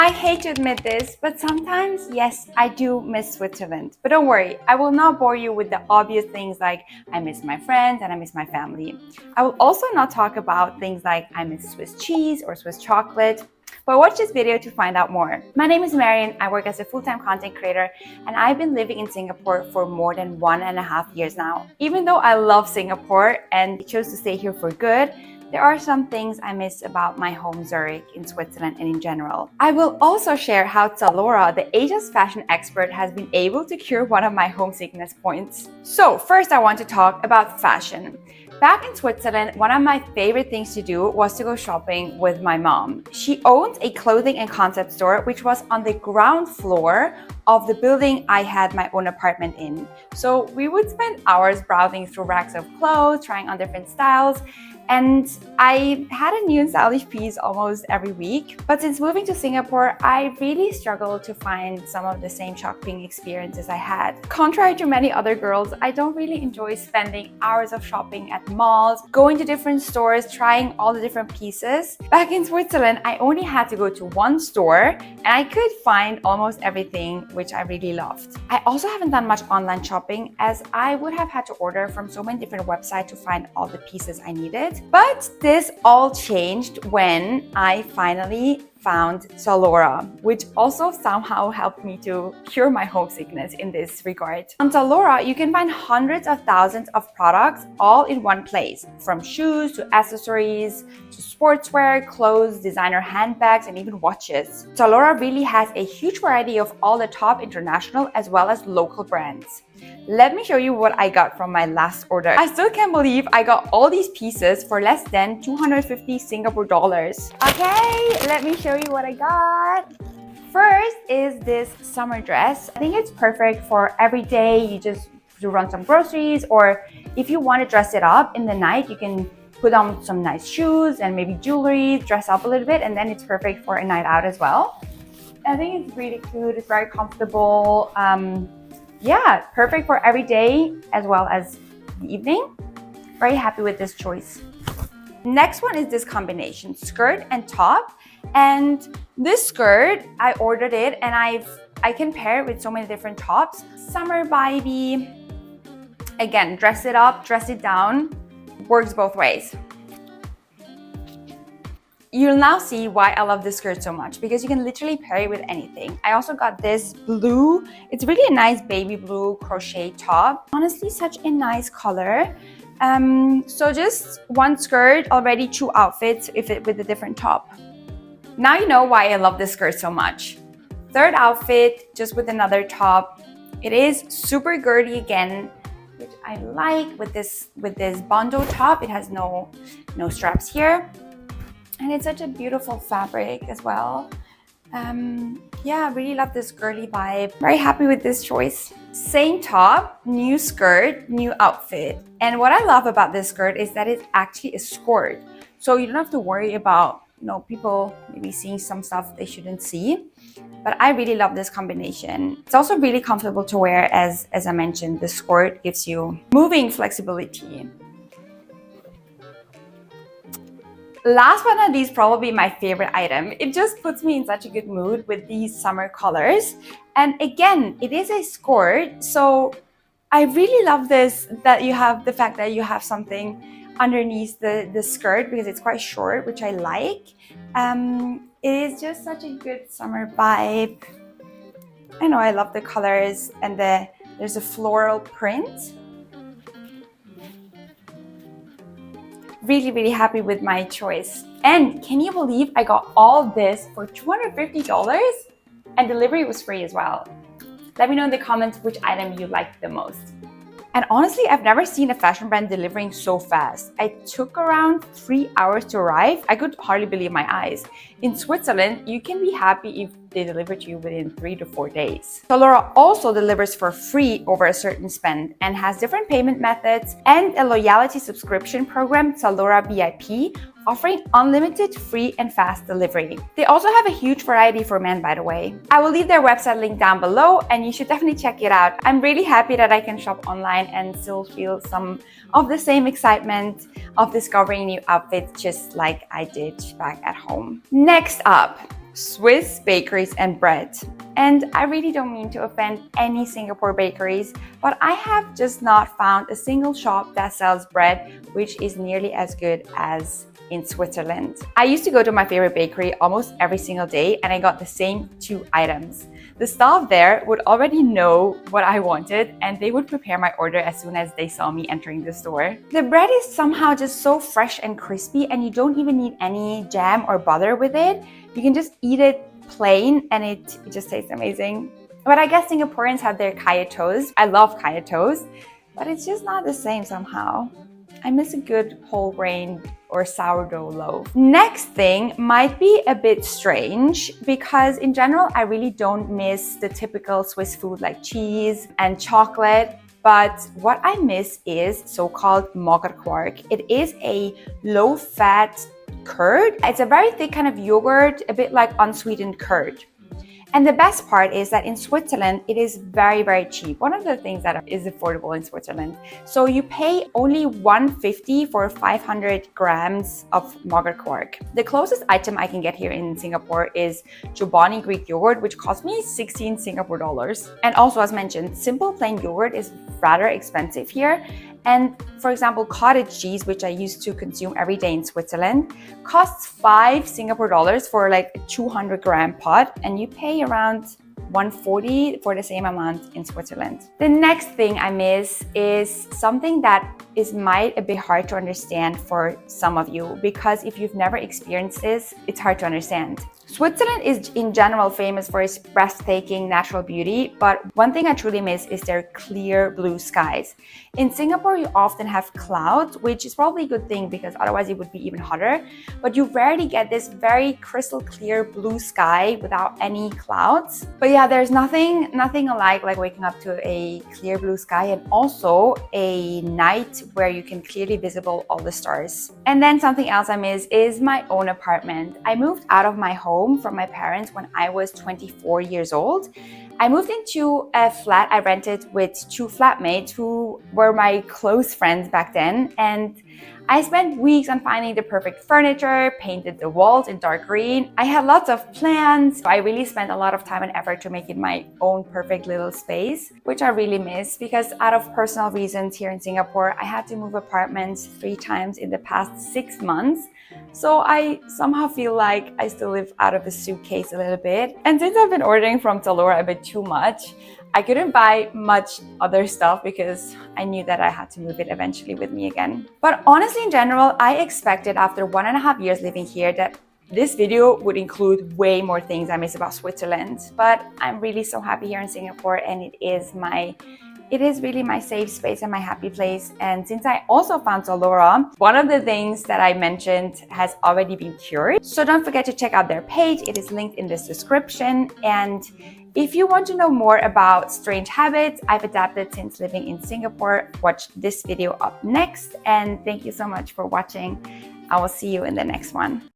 I hate to admit this, but sometimes, yes, I do miss Switzerland. But don't worry, I will not bore you with the obvious things like I miss my friends and I miss my family. I will also not talk about things like I miss Swiss cheese or Swiss chocolate. But watch this video to find out more. My name is Marion, I work as a full-time content creator, and I've been living in Singapore for more than 1.5 years now. Even though I love Singapore and chose to stay here for good, there are some things I miss about my home Zurich in Switzerland and in general. I will also share how Zalora, the Asia's fashion expert, has been able to cure one of my homesickness points. So first I want to talk about fashion. Back in Switzerland, one of my favorite things to do was to go shopping with my mom. She owns a clothing and concept store, which was on the ground floor of the building I had my own apartment in. So we would spend hours browsing through racks of clothes, trying on different styles, and I had a new and stylish piece almost every week. But since moving to Singapore, I really struggled to find some of the same shopping experiences I had. Contrary to many other girls, I don't really enjoy spending hours of shopping at malls, going to different stores, trying all the different pieces. Back in Switzerland, I only had to go to one store and I could find almost everything, which I really loved. I also haven't done much online shopping as I would have had to order from so many different websites to find all the pieces I needed. But this all changed when I finally found Zalora, which also somehow helped me to cure my homesickness in this regard. On Zalora, you can find hundreds of thousands of products all in one place, from shoes to accessories to sportswear, clothes, designer handbags, and even watches. Zalora really has a huge variety of all the top international as well as local brands. Let me show you what I got from my last order. I still can't believe I got all these pieces for less than 250 Singapore dollars. Okay, let me show you what I got. First is this summer dress. I think it's perfect for every day. You just to run some groceries, or if you want to dress it up in the night, you can put on some nice shoes and maybe jewelry, dress up a little bit, and then it's perfect for a night out as well. I think it's really cute. It's very comfortable. Yeah, perfect for every day as well as the evening. Very happy with this choice. Next one is this combination, skirt and top. And this skirt, I ordered it and I can pair it with so many different tops. Summer vibey. Again, dress it up, dress it down. Works both ways. You'll now see why I love this skirt so much, because you can literally pair it with anything. I also got this blue. It's really a nice baby blue crochet top. Honestly, such a nice color. So just one skirt, already 2 outfits with a different top. Now you know why I love this skirt so much. Third outfit, just with another top. It is super girly again, which I like with this bandeau top. It has no straps here. And it's such a beautiful fabric as well. Yeah, I really love this girly vibe. Very happy with this choice. Same top, new skirt, new outfit. And what I love about this skirt is that it's actually a skirt. So you don't have to worry about people maybe seeing some stuff they shouldn't see. But I really love this combination. It's also really comfortable to wear, as I mentioned. The skirt gives you moving flexibility. Last but not least, probably my favorite item. It just puts me in such a good mood with these summer colors. And again, it is a skirt, so I really love this, that you have the fact that you have something underneath the skirt, because it's quite short, which I like. It is just such a good summer vibe. I know I love the colors, and there's a floral print. Really, really happy with my choice. And can you believe I got all this for $250 and delivery was free as well? Let me know in the comments which item you liked the most. And honestly, I've never seen a fashion brand delivering so fast. It took around 3 hours to arrive. I could hardly believe my eyes. In Switzerland, you can be happy if they deliver to you within 3 to 4 days. Zalora also delivers for free over a certain spend and has different payment methods and a loyalty subscription program, Zalora VIP, offering unlimited free and fast delivery. They also have a huge variety for men, by the way. I will leave their website link down below and you should definitely check it out. I'm really happy that I can shop online and still feel some of the same excitement of discovering new outfits just like I did back at home. Next up, Swiss bakeries and bread. And I really don't mean to offend any Singapore bakeries, but I have just not found a single shop that sells bread which is nearly as good as in Switzerland. I used to go to my favorite bakery almost every single day and I got the same 2 items. The staff there would already know what I wanted and they would prepare my order as soon as they saw me entering the store. The bread is somehow just so fresh and crispy and you don't even need any jam or butter with it. You can just eat it plain and it just tastes amazing. But I guess Singaporeans have their kaya toast. I love kaya toast, but it's just not the same somehow. I miss a good whole grain or sourdough loaf. Next thing might be a bit strange because in general, I really don't miss the typical Swiss food like cheese and chocolate. But what I miss is so-called Magerquark. It is a low-fat curd. It's a very thick kind of yogurt, a bit like unsweetened curd. And the best part is that in Switzerland, it is very, very cheap. One of the things that is affordable in Switzerland. So you pay only 150 for 500 grams of Magerquark. The closest item I can get here in Singapore is Chobani Greek yogurt, which cost me 16 Singapore dollars. And also, as mentioned, simple plain yogurt is rather expensive here. And for example, cottage cheese, which I used to consume every day in Switzerland, costs 5 Singapore dollars for like a 200 gram pot, and you pay around 140 for the same amount in Switzerland. The next thing I miss is something that might a bit hard to understand for some of you, because if you've never experienced this, it's hard to understand. Switzerland is in general famous for its breathtaking natural beauty, but one thing I truly miss is their clear blue skies. In Singapore, you often have clouds, which is probably a good thing because otherwise it would be even hotter, but you rarely get this very crystal clear blue sky without any clouds. But yeah, there's nothing alike like waking up to a clear blue sky and also a night where you can clearly visible all the stars. And then something else I miss is my own apartment. I moved out of my home from my parents when I was 24 years old. I moved into a flat I rented with 2 flatmates who were my close friends back then, and I spent weeks on finding the perfect furniture, painted the walls in dark green. I had lots of plans. I really spent a lot of time and effort to make it my own perfect little space, which I really miss because out of personal reasons here in Singapore, I had to move apartments 3 times in the past 6 months. So I somehow feel like I still live out of a suitcase a little bit. And since I've been ordering from Zalora a bit too much, I couldn't buy much other stuff because I knew that I had to move it eventually with me again. But honestly, in general, I expected after 1.5 years living here that this video would include way more things I miss about Switzerland. But I'm really so happy here in Singapore, and it is really my safe space and my happy place. And since I also found Zalora, one of the things that I mentioned has already been cured. So don't forget to check out their page. It is linked in this description. And if you want to know more about strange habits I've adapted since living in Singapore, watch this video up next. And thank you so much for watching. I will see you in the next one.